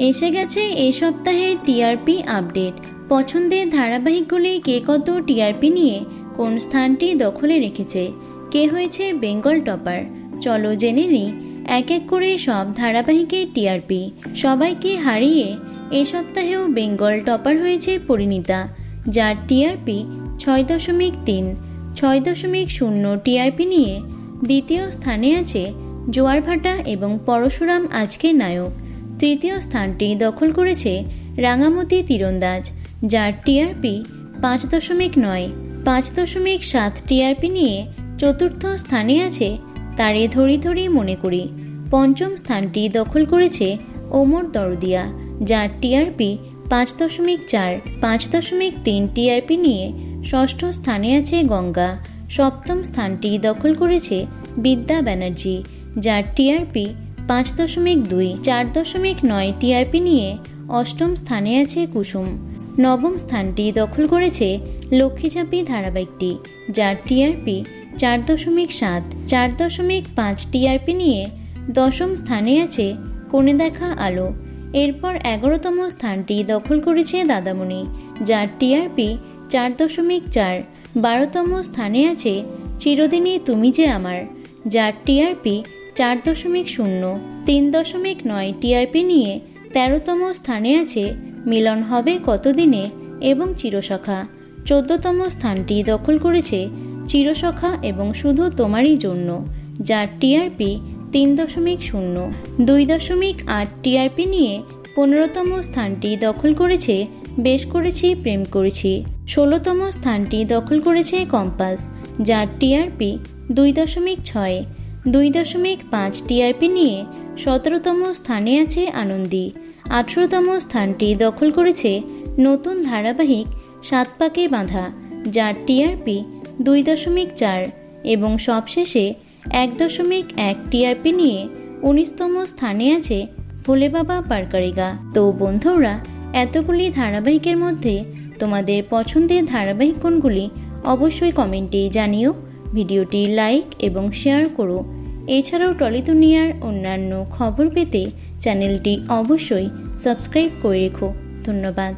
এসে গেছে এই সপ্তাহের টিআরপি আপডেট। পছন্দের ধারাবাহিকগুলি কে কত টিআরপি নিয়ে কোন স্থানটি দখলে রেখেছে, কে হয়েছে বেঙ্গল টপার, চলো জেনে নিই এক এক করে সব ধারাবাহিকের টিআরপি। সবাইকে হারিয়ে এই সপ্তাহেও বেঙ্গল টপার হয়েছে পরিণীতা, যার টিআরপি 6.3, 6.0 টিআরপি নিয়ে। দ্বিতীয় স্থানে আছে জোয়ারভাটা এবং পরশুরাম আজকের নায়ক। তৃতীয় স্থানটি দখল করেছে রাঙামতি তীরন্দাজ, যার টিআরপি 5.9, 5.7 টিআরপি নিয়ে। চতুর্থ স্থানে আছে তারে ধরি ধরি মনে করি। পঞ্চম স্থানটি দখল করেছে ওমর দরদিয়া, যার টিআরপি 5.4, 5.3 টিআরপি নিয়ে। ষষ্ঠ স্থানে আছে গঙ্গা। সপ্তম স্থানটি দখল করেছে বিদ্যা ব্যানার্জি, যার টিআরপি 5.2, 4.9 টিআরপি নিয়ে। অষ্টম স্থানে আছে কুসুম। নবম স্থানটি দখল করেছে লক্ষ্মীচাপি ধারাবাহিকটি, যার টিআরপি 4.7, 4.5 টিআরপি নিয়ে। দশম স্থানে আছে কোণে দেখা আলো। এরপর 11তম স্থানটি দখল করেছে দাদামণি, যার টিআরপি 4.4। 12তম স্থানে আছে চিরদিনই তুমি যে আমার, যার টিআরপি 4.0, 3.9 টিআরপি নিয়ে। 13তম স্থানে আছে মিলন হবে কতদিনে এবং চিরসখা। 14তম স্থানটি দখল করেছে চিরসখা এবং শুধু তোমারই জন্য, যার টিআরপি 3.0, 2.8 টিআরপি নিয়ে। 15তম স্থানটি দখল করেছে বেশ করেছি প্রেম করেছি। 16তম স্থানটি দখল করেছে কম্পাস, যার টিআরপি 2.6, 2.5 টিআরপি নিয়ে। 17তম স্থানে আছে আনন্দী। 18তম স্থানটি দখল করেছে নতুন ধারাবাহিক 7 পাকে বাঁধা, যার টিআরপি 2.4 এবং সবশেষে 1.1 টিআরপি নিয়ে। 19তম স্থানে আছে ভোলে বাবা পারকারিগা। তো বন্ধুরা, এতগুলি ধারাবাহিকের মধ্যে তোমাদের পছন্দের ধারাবাহিক কোনগুলি অবশ্যই কমেন্টে জানিও। ভিডিওটি লাইক এবং শেয়ার করো। এছাড়াও টলি দুনিয়ার অন্যান্য খবর পেতে চ্যানেলটি অবশ্যই সাবস্ক্রাইব করে রেখো। ধন্যবাদ।